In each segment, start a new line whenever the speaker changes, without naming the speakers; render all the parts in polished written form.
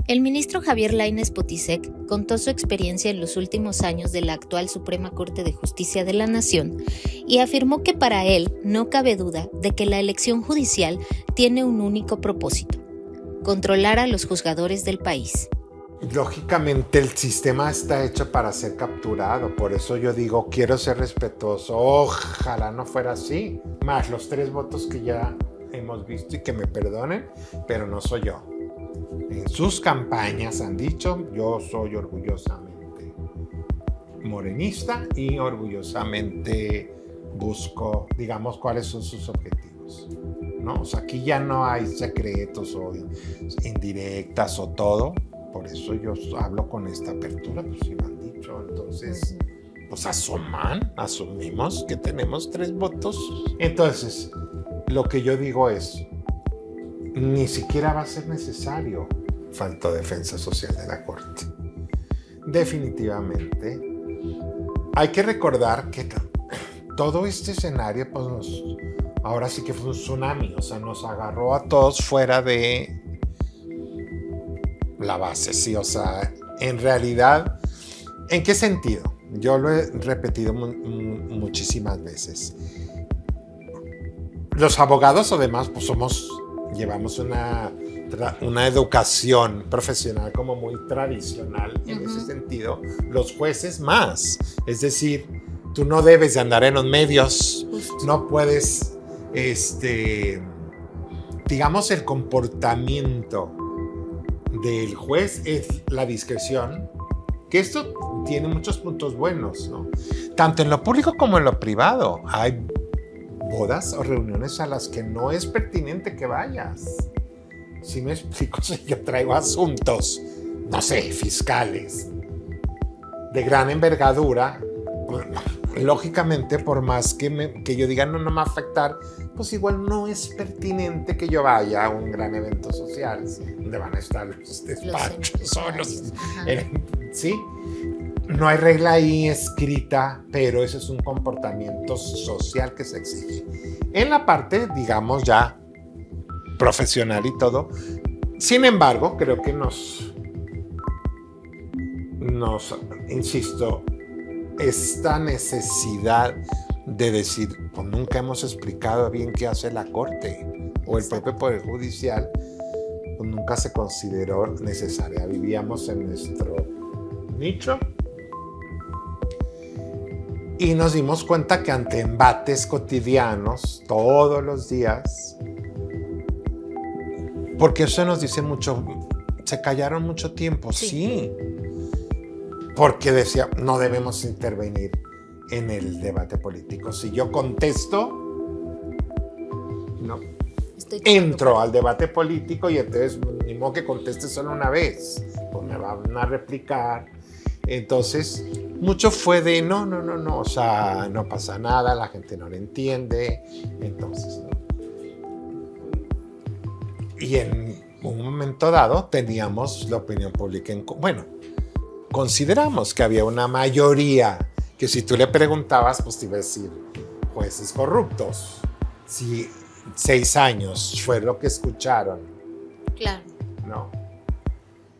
El ministro Javier Lainez Potisek contó su experiencia en los últimos años de la actual Suprema Corte de Justicia de la Nación y afirmó que para él no cabe duda de que la elección judicial tiene un único propósito: controlar a los juzgadores del país.
Lógicamente el sistema está hecho para ser capturado, por eso yo digo, quiero ser respetuoso, ojalá no fuera así, más los 3 votos que ya hemos visto y que me perdonen, pero no soy yo. En sus campañas han dicho, yo soy orgullosamente morenista y orgullosamente busco, digamos, cuáles son sus objetivos, ¿no? O sea, aquí ya no hay secretos o indirectas o todo. Por eso yo hablo con esta apertura, pues si lo han dicho. Entonces, pues asumimos que tenemos 3 votos. Entonces, lo que yo digo es, ni siquiera va a ser necesario falta defensa social de la Corte. Definitivamente, hay que recordar que todo este escenario, pues ahora sí que fue un tsunami, o sea, nos agarró a todos fuera de la base, sí, o sea, en realidad, ¿en qué sentido? Yo lo he repetido muchísimas veces. Los abogados, además, pues llevamos una educación profesional como muy tradicional en ese sentido. Los jueces más, es decir, tú no debes de andar en los medios, no puedes, digamos, el comportamiento del juez es la discreción, que esto tiene muchos puntos buenos, ¿no? Tanto en lo público como en lo privado. Hay bodas o reuniones a las que no es pertinente que vayas. Si me explico, si yo traigo asuntos, no sé, fiscales, de gran envergadura, lógicamente, por más que yo diga no me va a afectar, pues igual no es pertinente que yo vaya a un gran evento social donde van a estar los despachos solos. ¿Sí? No hay regla ahí escrita, pero ese es un comportamiento social que se exige. En la parte, digamos, ya profesional y todo, sin embargo, creo que insisto, esta necesidad de decir, pues nunca hemos explicado bien qué hace la Corte o el propio Poder Judicial, pues nunca se consideró necesaria. Vivíamos en nuestro nicho y nos dimos cuenta que ante embates cotidianos, todos los días, porque eso nos dice mucho, se callaron mucho tiempo, sí. Porque decía, no debemos intervenir en el debate político. Si yo contesto, no entro al debate político y entonces ni modo que conteste solo una vez, pues me van a replicar. Entonces, mucho fue de no, o sea, no pasa nada, la gente no lo entiende. Entonces, ¿no? Y en un momento dado teníamos la opinión pública consideramos que había una mayoría que si tú le preguntabas, pues te iba a decir jueces corruptos. Si 6 años fue lo que escucharon.
Claro.
No.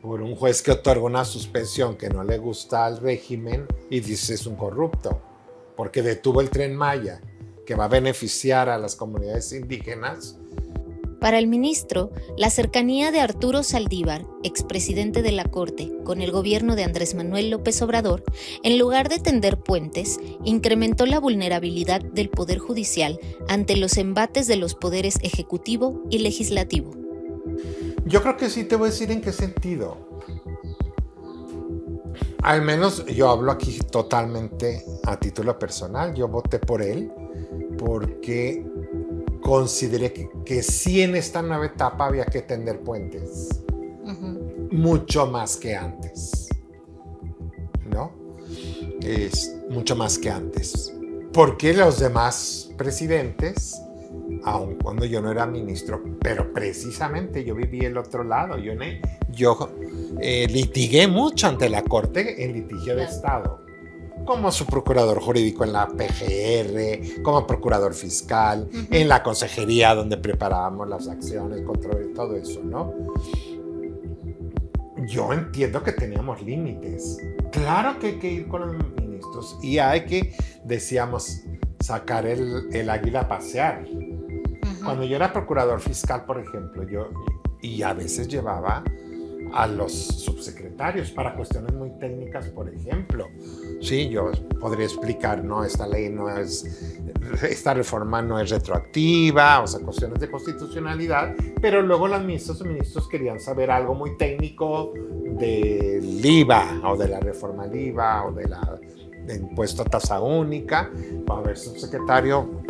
Por un juez que otorga una suspensión que no le gusta al régimen y dice es un corrupto, porque detuvo el Tren Maya, que va a beneficiar a las comunidades indígenas.
Para el ministro, la cercanía de Arturo Saldívar, expresidente de la Corte, con el gobierno de Andrés Manuel López Obrador, en lugar de tender puentes, incrementó la vulnerabilidad del Poder Judicial ante los embates de los poderes ejecutivo y legislativo.
Yo creo que sí, te voy a decir en qué sentido. Al menos yo hablo aquí totalmente a título personal. Yo voté por él porque consideré que sí en esta nueva etapa había que tender puentes. Mucho más que antes. ¿No? Mucho más que antes. Porque los demás presidentes, aun cuando yo no era ministro, pero precisamente yo viví el otro lado, yo litigué mucho ante la Corte en litigio de Estado, como su procurador jurídico en la PGR, como procurador fiscal, en la consejería donde preparábamos las acciones, control y todo eso, ¿no? yo entiendo que teníamos límites. Claro que hay que ir con los ministros y hay que, decíamos, sacar el águila a pasear. Cuando yo era procurador fiscal, por ejemplo, y a veces llevaba a los subsecretarios para cuestiones muy técnicas, por ejemplo. Sí, yo podría explicar, no, esta reforma no es retroactiva, o sea, cuestiones de constitucionalidad, pero luego los ministros querían saber algo muy técnico del IVA, o de la reforma al IVA, o del impuesto a tasa única. A ver, subsecretario,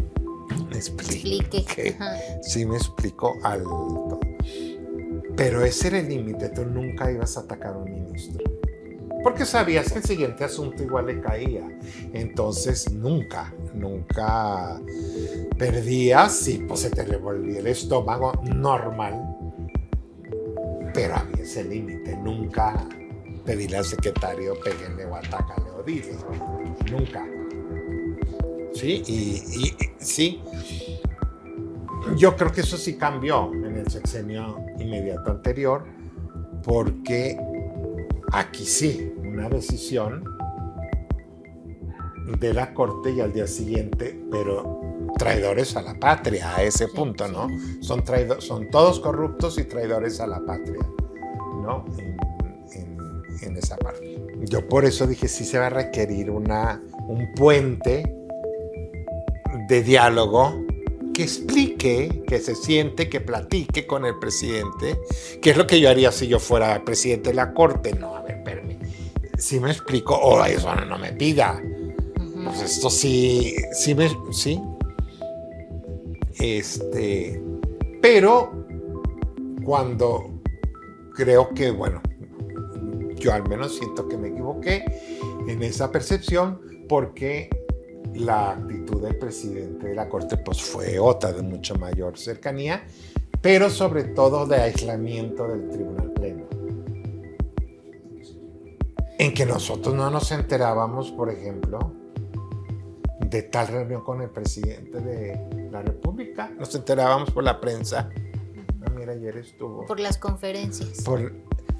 explique. Sí, me explico algo. Pero ese era el límite, tú nunca ibas a atacar a un ministro. Porque sabías que el siguiente asunto igual le caía. Entonces nunca perdías y pues se te revolvía el estómago normal. Pero había ese límite, nunca pedirle al secretario, péguenle o atácale o dile. Nunca. Sí, y sí. Yo creo que eso sí cambió en el sexenio inmediato anterior, porque aquí sí, una decisión de la Corte y al día siguiente, pero traidores a la patria, a ese punto, ¿no? Son todos corruptos y traidores a la patria, ¿no? En esa parte. Yo por eso dije, sí se va a requerir un puente de diálogo que explique, que se siente, que platique con el presidente, que es lo que yo haría si yo fuera presidente de la Corte. No, a ver, espérame, si me explico, o eso no me pida. Pues esto sí. Pero cuando creo que, bueno, yo al menos siento que me equivoqué en esa percepción, porque la actitud del presidente de la Corte pues fue otra, de mucha mayor cercanía, pero sobre todo de aislamiento del Tribunal Pleno, en que nosotros no nos enterábamos, por ejemplo, de tal reunión con el presidente de la República. Nos enterábamos por la prensa. Mira, ayer estuvo.
Por las conferencias.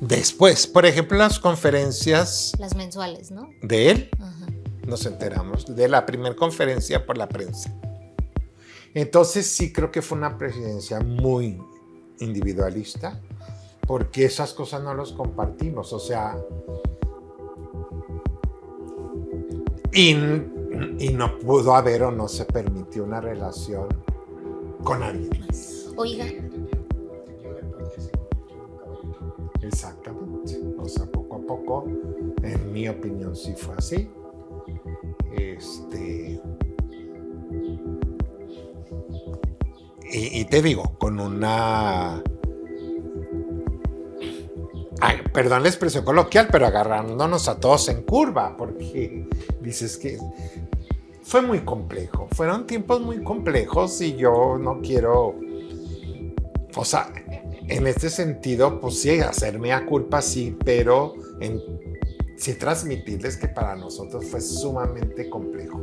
Después, por ejemplo, las conferencias.
Las mensuales, ¿no?
De él. Nos enteramos de la primera conferencia por la prensa. Entonces sí creo que fue una presidencia muy individualista, porque esas cosas no las compartimos, o sea, y no pudo haber o no se permitió una relación con alguien.
Oiga.
Exactamente, o sea, poco a poco, en mi opinión sí fue así. Y te digo, con una... perdón la expresión coloquial, pero agarrándonos a todos en curva, porque dices que fue muy complejo. Fueron tiempos muy complejos y yo no quiero... O sea, en este sentido, pues sí, hacerme a culpa, sí, pero sí transmitirles que para nosotros fue sumamente complejo.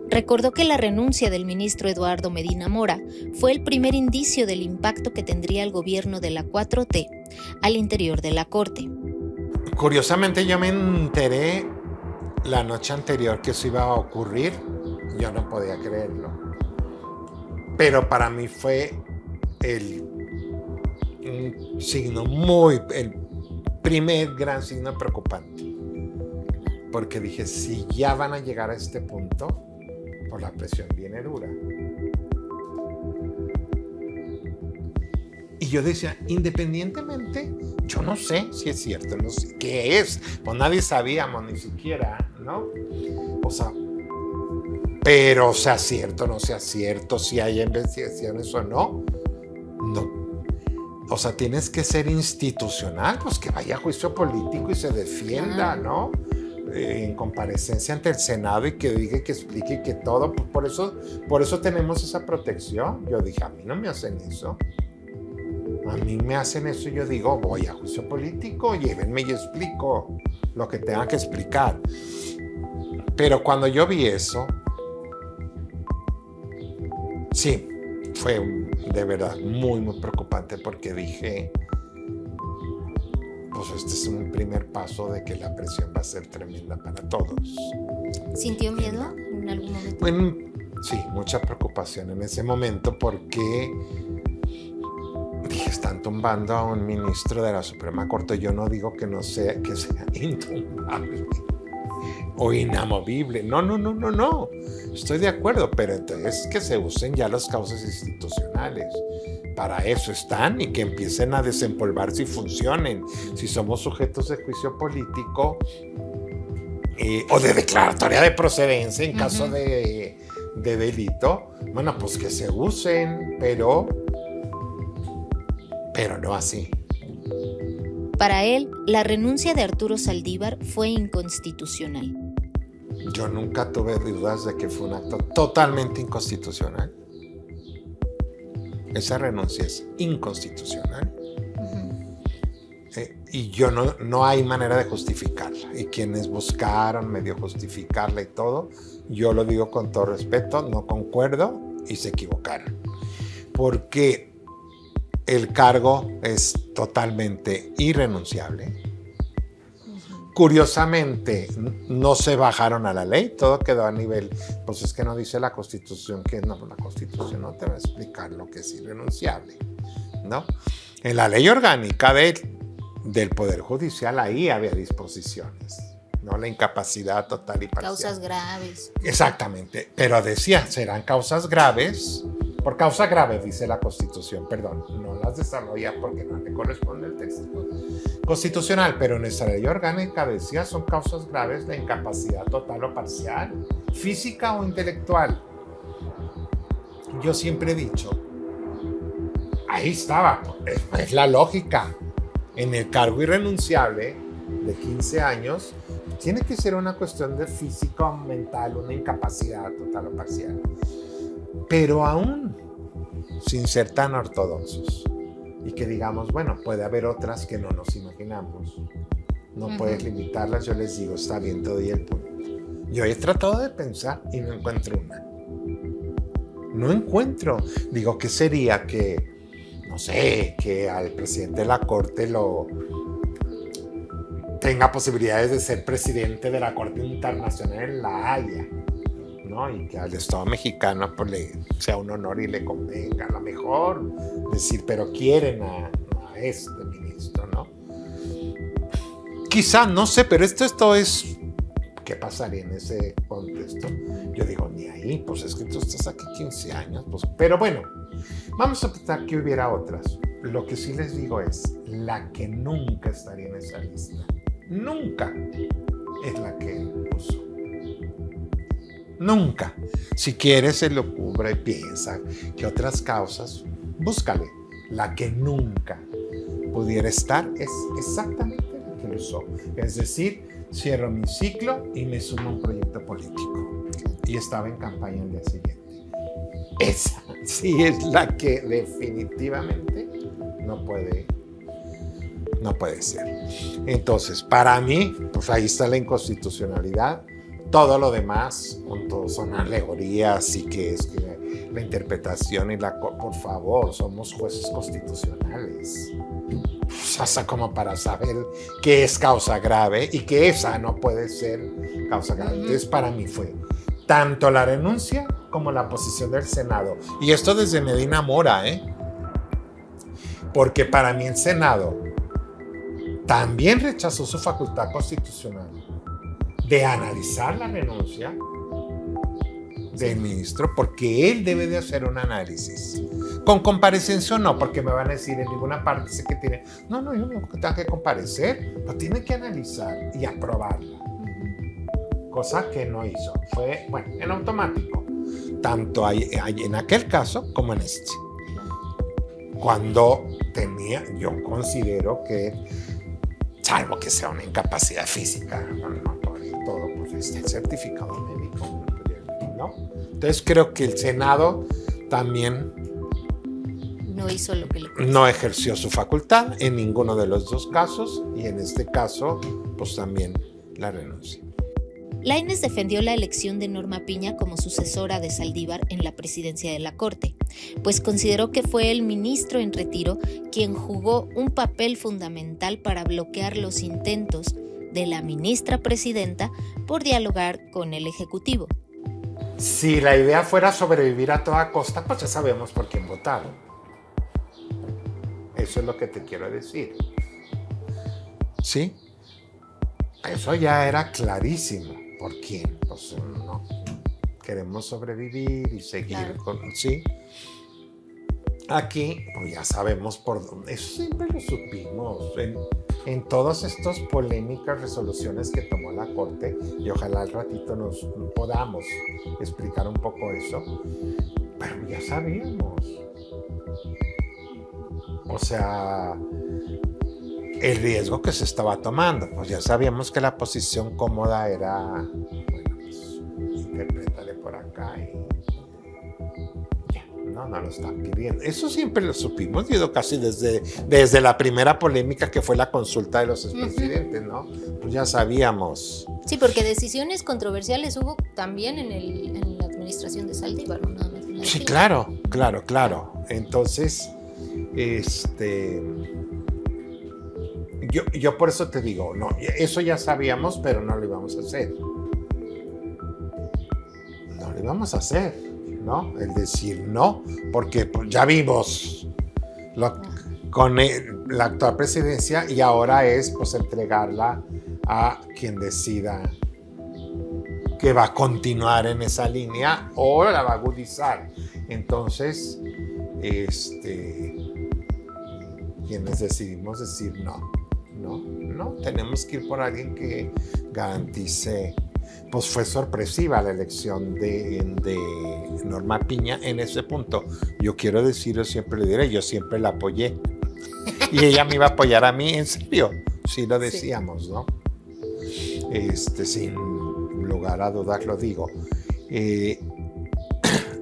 Recordó que la renuncia del ministro Eduardo Medina Mora fue el primer indicio del impacto que tendría el gobierno de la 4T al interior de la Corte.
Curiosamente, yo me enteré la noche anterior que eso iba a ocurrir. Yo no podía creerlo. Pero para mí fue un signo el primer gran signo preocupante. Porque dije, si ya van a llegar a este punto, pues la presión viene dura. Y yo decía, independientemente, yo no sé si es cierto, no sé qué es, pues nadie sabíamos ni siquiera, ¿no? O sea, pero sea cierto, no sea cierto, si hay investigaciones o no, no. O sea, tienes que ser institucional, pues que vaya a juicio político y se defienda, ¿no? En comparecencia ante el Senado y que diga, que explique, que todo. Por eso tenemos esa protección. Yo dije, a mí no me hacen eso. A mí me hacen eso y yo digo, voy a juicio político, llévenme y explico lo que tenga que explicar. Pero cuando yo vi eso, sí, fue de verdad muy, muy preocupante, porque dije, pues este es un primer paso de que la presión va a ser tremenda para todos.
¿Sintió miedo en algún momento?
Bueno, sí, mucha preocupación en ese momento porque dije, están tumbando a un ministro de la Suprema Corte. Yo no digo que sea intumbable o inamovible. No. Estoy de acuerdo, pero entonces que se usen ya las causas institucionales. Para eso están y que empiecen a desempolvarse y funcionen. Si somos sujetos de juicio político o de declaratoria de procedencia en caso de delito, bueno, pues que se usen, pero no así.
Para él, la renuncia de Arturo Saldívar fue inconstitucional.
Yo nunca tuve dudas de que fue un acto totalmente inconstitucional. Esa renuncia es inconstitucional. Y yo no hay manera de justificarla. Y quienes buscaron medio justificarla y todo, yo lo digo con todo respeto, no concuerdo y se equivocaron. Porque el cargo es totalmente irrenunciable. Curiosamente, no se bajaron a la ley, todo quedó a nivel, pues es que no dice la Constitución, que no, la Constitución no te va a explicar lo que es irrenunciable, ¿no? En la ley orgánica del Poder Judicial, ahí había disposiciones, ¿no? La incapacidad total y parcial.
Causas graves.
Exactamente, pero decía, serán causas graves. Por causa grave, dice la Constitución, perdón, no las desarrolla porque no le corresponde el texto constitucional, pero en nuestra ley orgánica decía, son causas graves la incapacidad total o parcial, física o intelectual. Yo siempre he dicho, ahí estaba, es la lógica. En el cargo irrenunciable de 15 años, tiene que ser una cuestión de física o mental, una incapacidad total o parcial. Pero aún sin ser tan ortodoxos y que digamos, bueno, puede haber otras que no nos imaginamos, no puedes limitarlas, yo les digo, está bien, te doy el punto. Yo he tratado de pensar y no encuentro una. No encuentro. Digo, ¿qué sería que, no sé, que al presidente de la Corte tenga posibilidades de ser presidente de la Corte Internacional en La Haya, ¿no? Y que al Estado mexicano pues le sea un honor y le convenga, a lo mejor decir, pero quieren a este ministro, ¿no? Quizá, no sé, pero esto es, ¿qué pasaría en ese contexto? Yo digo, ni ahí, pues es que tú estás aquí 15 años, pues, pero bueno, vamos a pensar que hubiera otras. Lo que sí les digo es, la que nunca estaría en esa lista, nunca, es la que él puso. Nunca. Si quieres, se lo cubre y piensa que otras causas, búscale. La que nunca pudiera estar es exactamente la que él usó. Es decir, cierro mi ciclo y me sumo a un proyecto político. Y estaba en campaña el día siguiente. Esa sí es la que definitivamente no puede ser. Entonces, para mí, pues ahí está la inconstitucionalidad. Todo lo demás, son alegorías y que es que la interpretación y por favor, somos jueces constitucionales. Pues hasta como para saber qué es causa grave y que esa no puede ser causa grave. Entonces, para mí fue tanto la renuncia como la posición del Senado. Y esto desde Medina Mora, porque para mí el Senado también rechazó su facultad constitucional de analizar la renuncia del ministro, porque él debe de hacer un análisis. Con comparecencia o no, porque me van a decir en ninguna parte dice que tiene... No, yo no tengo que comparecer, lo tiene que analizar y aprobarla. Cosa que no hizo. Fue, bueno, en automático. Tanto en aquel caso como en este. Cuando yo considero que, salvo que sea una incapacidad física, todo, pues está el certificado médico, ¿no? Entonces creo que el Senado también
no hizo lo que le pedía.
No ejerció su facultad en ninguno de los dos casos y en este caso, pues también la renuncia.
Lainez defendió la elección de Norma Piña como sucesora de Saldívar en la presidencia de la Corte, pues consideró que fue el ministro en retiro quien jugó un papel fundamental para bloquear los intentos de la ministra presidenta por dialogar con el Ejecutivo.
Si la idea fuera sobrevivir a toda costa, pues ya sabemos por quién votaron. Eso es lo que te quiero decir. ¿Sí? Eso ya era clarísimo. ¿Por quién? Pues no. Queremos sobrevivir y seguir con... ¿Sí? Aquí, pues ya sabemos por dónde. Eso siempre lo supimos. En todas estas polémicas resoluciones que tomó la Corte, y ojalá al ratito nos podamos explicar un poco eso, pero ya sabíamos. O sea, el riesgo que se estaba tomando, pues ya sabíamos que la posición cómoda era, bueno, pues interprétale por acá y ya, no lo están pidiendo. Eso siempre lo supimos, digo, casi desde la primera polémica que fue la consulta de los expresidentes, ¿no? Pues ya sabíamos.
Sí, porque decisiones controversiales hubo también en la administración de Saldívar, ¿no? Nada más en la
Sí,
Piña.
claro. Entonces, yo por eso te digo, no, eso ya sabíamos, pero no lo íbamos a hacer. No lo íbamos a hacer, ¿no? El decir no, porque pues, ya vimos con la actual presidencia y ahora es pues entregarla a quien decida que va a continuar en esa línea o la va a agudizar. Entonces, quienes decidimos decir no, tenemos que ir por alguien que garantice. Pues fue sorpresiva la elección de Norma Piña en ese punto. Yo quiero decir, yo siempre le diré, yo siempre la apoyé. Y ella me iba a apoyar a mí, en serio. Sí lo decíamos, ¿no? Sin lugar a dudas lo digo.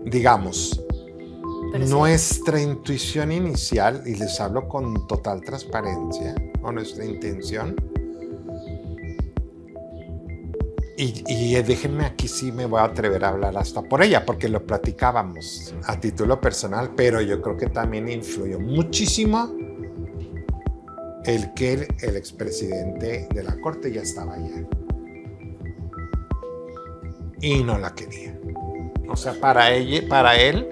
Digamos,
Pero
nuestra intuición inicial, y les hablo con total transparencia, o nuestra intención, y déjenme aquí, sí me voy a atrever a hablar hasta por ella, porque lo platicábamos a título personal, pero yo creo que también influyó muchísimo el que el expresidente de la Corte ya estaba allá. Y no la quería. O sea, para él,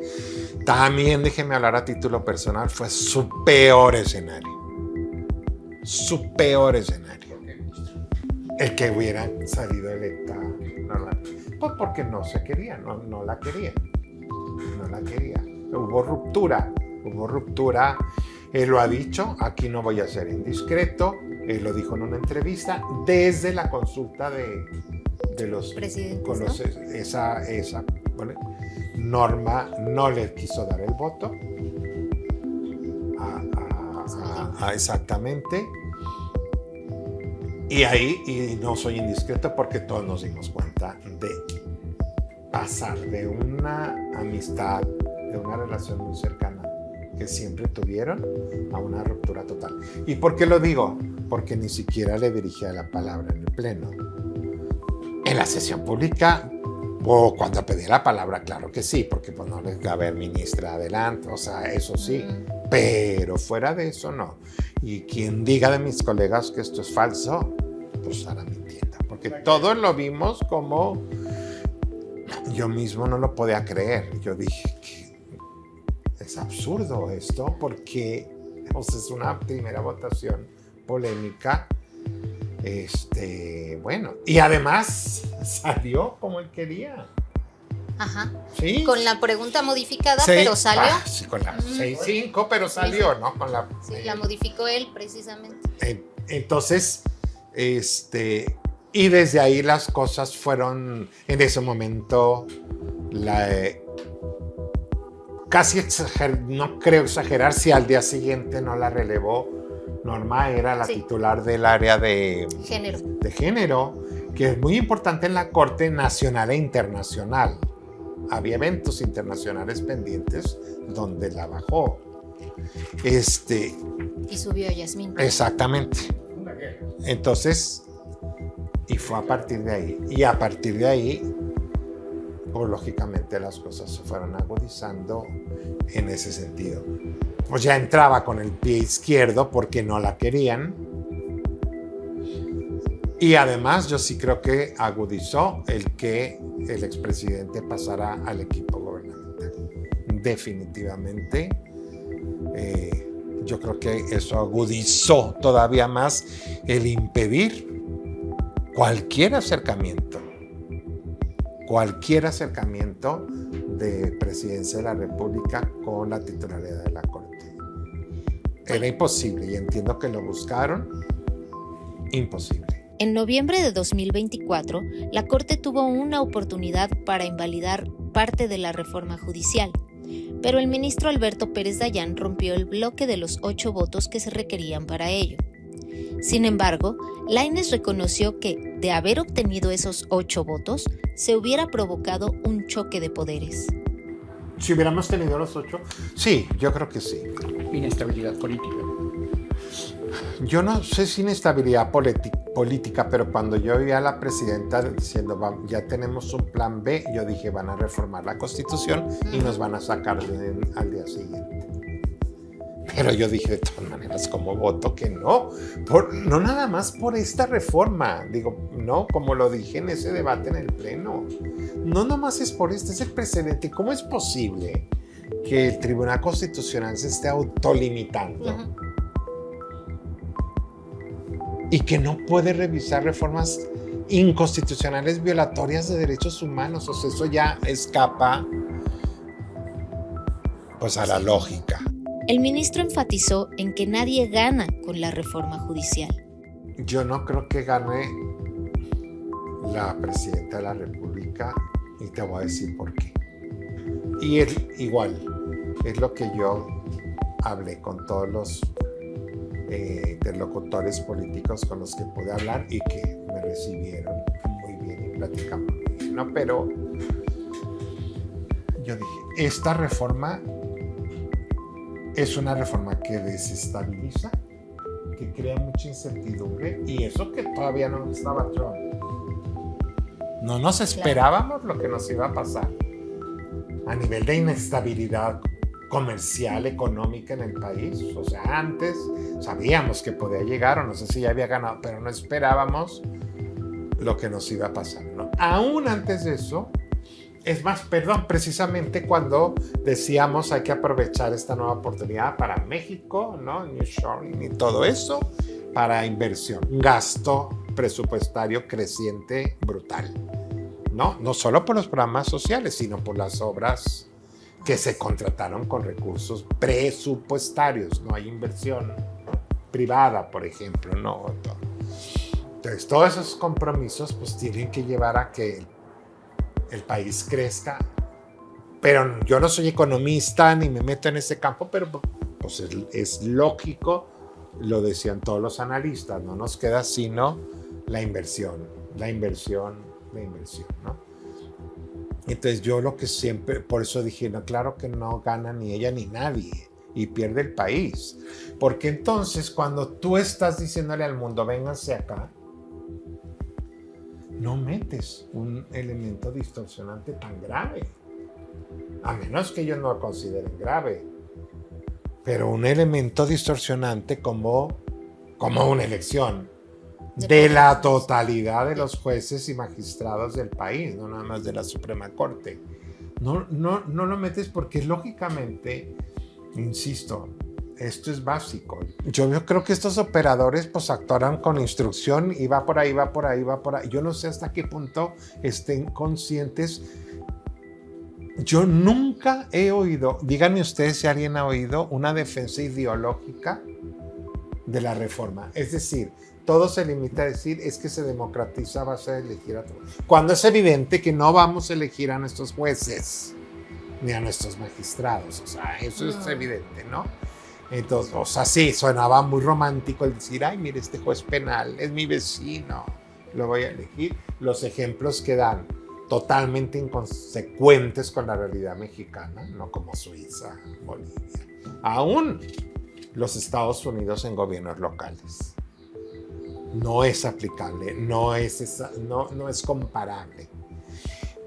también déjenme hablar a título personal, fue su peor escenario. Su peor escenario. El que hubiera salido electa Norma. Pues porque no se quería, no la quería. No la quería. Hubo ruptura. Él lo ha dicho, aquí no voy a ser indiscreto. Él lo dijo en una entrevista desde la consulta de los
presidentes,
con los, ¿no? Bueno, Norma no le quiso dar el voto exactamente. Y ahí, y no soy indiscreto porque todos nos dimos cuenta de pasar de una amistad, de una relación muy cercana que siempre tuvieron, a una ruptura total. ¿Y por qué lo digo? Porque ni siquiera le dirigía la palabra en el pleno. En la sesión pública, o cuando pedía la palabra, claro que sí, porque pues no les va a haber ministra adelante, o sea, eso sí, pero fuera de eso no. Y quien diga de mis colegas que esto es falso, pues hará mi tienda, porque todos lo vimos como, yo mismo no lo podía creer. Yo dije que es absurdo esto, porque es una primera votación polémica. Bueno, y además salió como él quería.
Ajá.
¿Sí?
Con la pregunta modificada, pero salió.
Sí, con la 6-5, pero salió, sí. ¿No? Con la,
sí, la modificó él precisamente.
Entonces, y desde ahí las cosas fueron, en ese momento, casi no creo exagerar si al día siguiente no la relevó. Norma era la titular del área de género, que es muy importante en la Corte nacional e internacional. Había eventos internacionales pendientes donde la bajó.
Y subió a Yasmín.
Exactamente. Entonces, Y fue a partir de ahí. Y a partir de ahí, pues lógicamente las cosas se fueron agudizando en ese sentido. Pues ya entraba con el pie izquierdo porque no la querían. Y además yo sí creo que agudizó el que el expresidente pasara al equipo gubernamental. Definitivamente. Yo creo que eso agudizó todavía más el impedir cualquier acercamiento de presidencia de la República con la titularidad de la Corte. Era imposible y entiendo que lo buscaron. Imposible.
En noviembre de 2024, la Corte tuvo una oportunidad para invalidar parte de la reforma judicial, pero el ministro Alberto Pérez Dayán rompió el bloque de los 8 votos que se requerían para ello. Sin embargo, Lainez reconoció que, de haber obtenido esos 8 votos, se hubiera provocado un choque de poderes.
Si hubiéramos tenido los 8, sí, yo creo que sí.
Inestabilidad política.
Yo no sé si inestabilidad política, pero cuando yo vi a la presidenta diciendo ya tenemos un plan B, yo dije van a reformar la Constitución y nos van a sacar al día siguiente. Pero yo dije de todas maneras como voto que no, no nada más por esta reforma, digo, no, como lo dije en ese debate en el Pleno, no nomás es por este, es el precedente. ¿Cómo es posible que el Tribunal Constitucional se esté autolimitando? Uh-huh. Y que no puede revisar reformas inconstitucionales violatorias de derechos humanos. O sea, eso ya escapa pues a la lógica.
El ministro enfatizó en que nadie gana con la reforma judicial.
Yo no creo que gane la presidenta de la República y te voy a decir por qué. Y igual, es lo que yo hablé con todos los interlocutores políticos con los que pude hablar y que me recibieron muy bien y platicamos muy bien, ¿no? Pero yo dije, esta reforma es una reforma que desestabiliza, que crea mucha incertidumbre y eso que todavía no estaba Trump. No nos esperábamos lo que nos iba a pasar a nivel de inestabilidad comercial, económica en el país. O sea, antes sabíamos que podía llegar, o no sé si ya había ganado, pero no esperábamos lo que nos iba a pasar, ¿no? Aún antes de eso, es más, precisamente cuando decíamos hay que aprovechar esta nueva oportunidad para México, ¿no? Nearshoring y todo eso, para inversión, gasto presupuestario creciente brutal, ¿no? No solo por los programas sociales, sino por las obras que se contrataron con recursos presupuestarios, no hay inversión privada, por ejemplo, no. Entonces, todos esos compromisos pues tienen que llevar a que el país crezca, pero yo no soy economista ni me meto en ese campo, pero pues es lógico, lo decían todos los analistas, no nos queda sino la inversión, ¿no? Entonces yo lo que siempre, por eso dije, no, claro que no gana ni ella ni nadie y pierde el país, porque entonces cuando tú estás diciéndole al mundo, vénganse acá, no metes un elemento distorsionante tan grave, a menos que ellos no lo consideren grave, pero un elemento distorsionante como una elección de la totalidad de los jueces y magistrados del país, no nada más de la Suprema Corte. No lo metes porque lógicamente, insisto, esto es básico. Yo creo que estos operadores pues actuarán con instrucción y va por ahí. Yo no sé hasta qué punto estén conscientes. Yo nunca he oído, díganme ustedes si alguien ha oído una defensa ideológica de la reforma. Es decir, todo se limita a decir es que se democratiza a base de elegir a todos. Cuando es evidente que no vamos a elegir a nuestros jueces ni a nuestros magistrados. O sea, eso es evidente, ¿no? Entonces, o sea, sí, sonaba muy romántico el decir, ay, mire, este juez penal es mi vecino, lo voy a elegir. Los ejemplos que dan totalmente inconsecuentes con la realidad mexicana, no como Suiza, Bolivia. Aún los Estados Unidos en gobiernos locales. no es aplicable, no es comparable.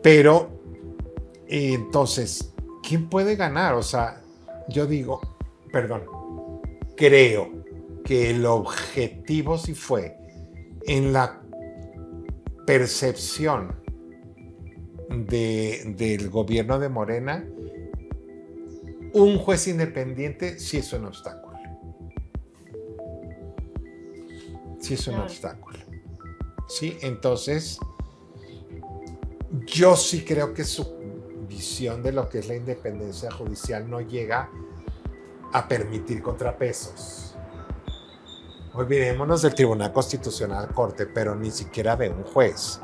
Pero, entonces, ¿quién puede ganar? O sea, creo que el objetivo sí fue en la percepción del gobierno de Morena. Un juez independiente sí es un obstáculo. Sí es un obstáculo. Sí, entonces yo sí creo que su visión de lo que es la independencia judicial no llega a permitir contrapesos. Olvidémonos del Tribunal Constitucional, Corte, pero ni siquiera de un juez.